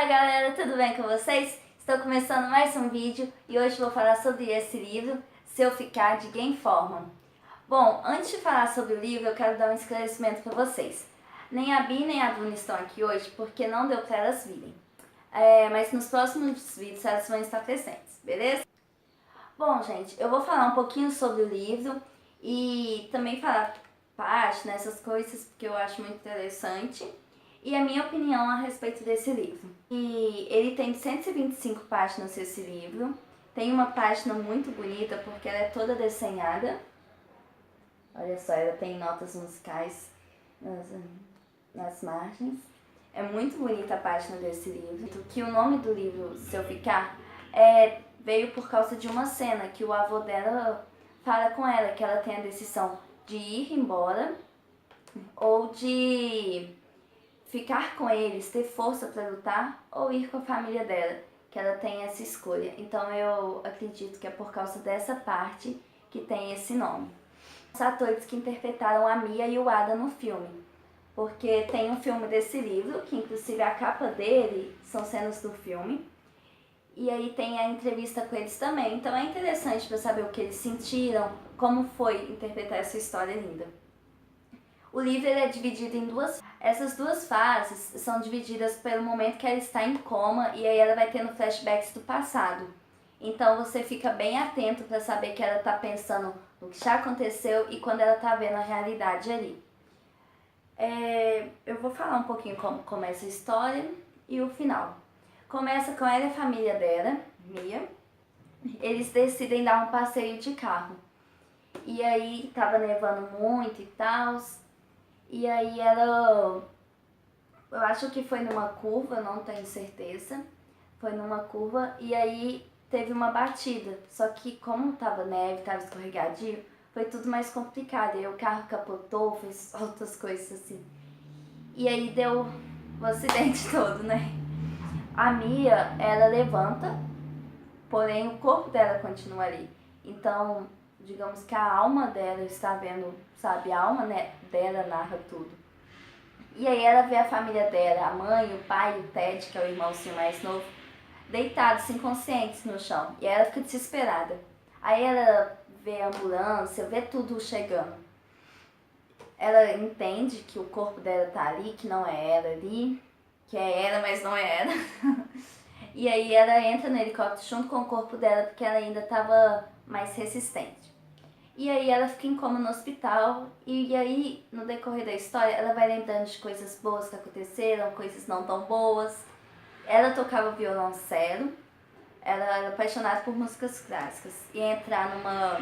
galera, tudo bem com vocês? Estou começando mais um vídeo e hoje vou falar sobre esse livro, Se Eu Ficar, de Game Forman. Bom, antes de falar sobre o livro, eu quero dar um esclarecimento para vocês. Nem a Bi nem a Bruna estão aqui hoje porque não deu para elas virem. Mas nos próximos vídeos elas vão estar presentes, beleza? Bom, gente, eu vou falar um pouquinho sobre o livro e também falar páginas, essas coisas, porque eu acho muito interessante. E a minha opinião a respeito desse livro. E ele tem 125 páginas esse livro. Tem uma página muito bonita porque ela é toda desenhada. Olha só, ela tem notas musicais nas margens. É muito bonita a página desse livro. Que o nome do livro, Se Eu Ficar, veio por causa de uma cena que o avô dela fala com ela, que ela tem a decisão de ir embora ou de ficar com eles, ter força para lutar, ou ir com a família dela, que ela tem essa escolha. Então eu acredito que é por causa dessa parte que tem esse nome. Os atores que interpretaram a Mia e o Adam no filme, porque tem um filme desse livro, que inclusive a capa dele são cenas do filme, e aí tem a entrevista com eles também. Então é interessante para saber o que eles sentiram, como foi interpretar essa história linda. O livro é dividido em duas. Essas duas fases são divididas pelo momento que ela está em coma e aí ela vai tendo flashbacks do passado. Então você fica bem atento para saber que ela está pensando no que já aconteceu e quando ela está vendo a realidade ali. Eu vou falar um pouquinho como começa a história e o final. Começa com ela e a família dela, Mia. Eles decidem dar um passeio de carro. E aí tava nevando muito e tal. E aí eu acho que foi numa curva, não tenho certeza, foi numa curva e aí teve uma batida, só que como tava neve, tava escorregadio, foi tudo mais complicado, e aí o carro capotou, fez outras coisas assim, e aí deu o acidente todo, né? A Mia, ela levanta, porém o corpo dela continua ali, então digamos que a alma dela está vendo, sabe, a alma dela narra tudo. E aí ela vê a família dela, a mãe, o pai, o Ted, que é o irmãozinho mais novo, deitados, inconscientes no chão. E aí ela fica desesperada. Aí ela vê a ambulância, vê tudo chegando. Ela entende que o corpo dela tá ali, que não é ela ali, que é ela, mas não é ela. E aí ela entra no helicóptero junto com o corpo dela, porque ela ainda estava mais resistente. E aí ela fica em coma no hospital, e aí no decorrer da história ela vai lembrando de coisas boas que aconteceram, coisas não tão boas. Ela tocava violoncelo, ela era apaixonada por músicas clássicas, ia entrar numa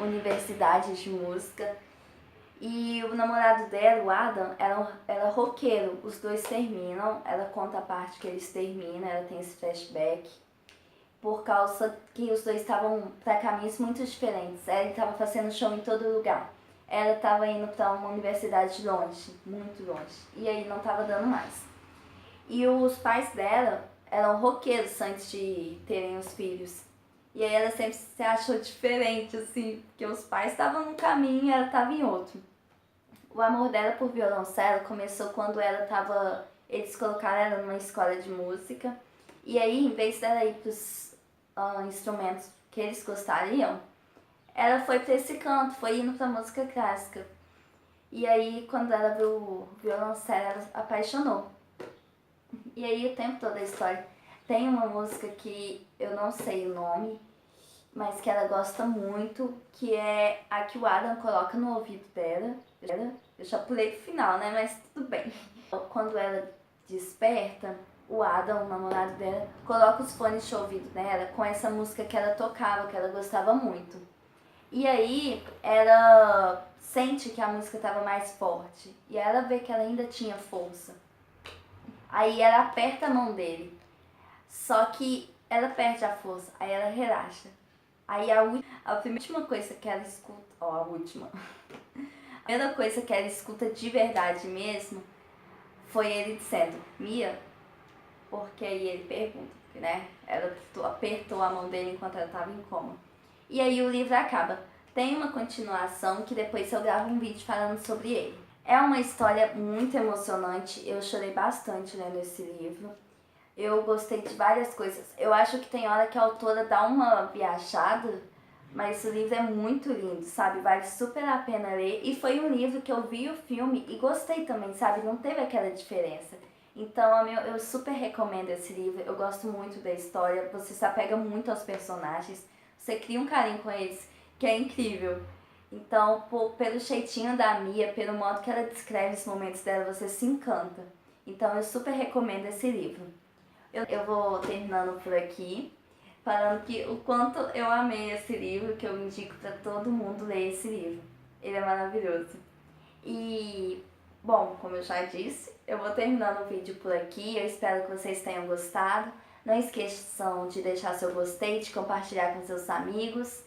universidade de música, e o namorado dela, o Adam, era roqueiro, os dois terminam, ela conta a parte que eles terminam, ela tem esse flashback, por causa que os dois estavam para caminhos muito diferentes. Ele estava fazendo show em todo lugar. Ela estava indo para uma universidade longe, muito longe. E aí não estava dando mais. E os pais dela eram roqueiros antes de terem os filhos. E aí ela sempre se achou diferente, assim, porque os pais estavam num caminho e ela estava em outro. O amor dela por violoncelo começou quando eles colocaram ela numa escola de música. E aí, em vez dela ir para os instrumentos que eles gostariam, ela foi para esse canto, foi indo para música clássica. E aí, quando ela viu o violoncelo, ela apaixonou. E aí, o tempo todo da história, tem uma música que eu não sei o nome, mas que ela gosta muito, que é a que o Adam coloca no ouvido dela. Eu já pulei pro final, né? Mas tudo bem. Quando ela desperta, o Adam, o namorado dela, coloca os fones de ouvido nela com essa música que ela tocava, que ela gostava muito. E aí ela sente que a música estava mais forte e ela vê que ela ainda tinha força. Aí ela aperta a mão dele, só que ela perde a força, aí ela relaxa. Aí a última coisa que ela escuta, a primeira coisa que ela escuta de verdade mesmo foi ele dizendo, Mia, porque aí ele pergunta, né? Ela apertou a mão dele enquanto ela estava em coma. E aí o livro acaba. Tem uma continuação que depois eu gravo um vídeo falando sobre ele. É uma história muito emocionante, eu chorei bastante lendo esse livro. Eu gostei de várias coisas. Eu acho que tem hora que a autora dá uma viajada, mas o livro é muito lindo, sabe? Vale super a pena ler. E foi um livro que eu vi o filme e gostei também, sabe? Não teve aquela diferença. Então eu super recomendo esse livro. Eu gosto muito da história. Você se apega muito aos personagens. Você cria um carinho com eles, que é incrível. Então, pelo jeitinho da Mia, pelo modo que ela descreve os momentos dela, você se encanta. Então eu super recomendo esse livro. Eu vou terminando por aqui, falando que o quanto eu amei esse livro, que eu indico para todo mundo ler esse livro. Ele é maravilhoso. E, bom, como eu já disse, eu vou terminando o vídeo por aqui. Eu espero que vocês tenham gostado. Não esqueçam de deixar seu gostei, de compartilhar com seus amigos.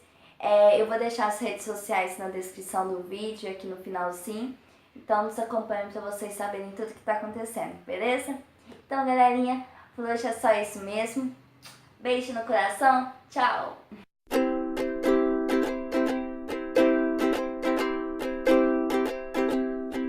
Eu vou deixar as redes sociais na descrição do vídeo, aqui no finalzinho. Então nos acompanhem para vocês saberem tudo que está acontecendo, beleza? Então, galerinha, por hoje é só isso mesmo. Beijo no coração, tchau!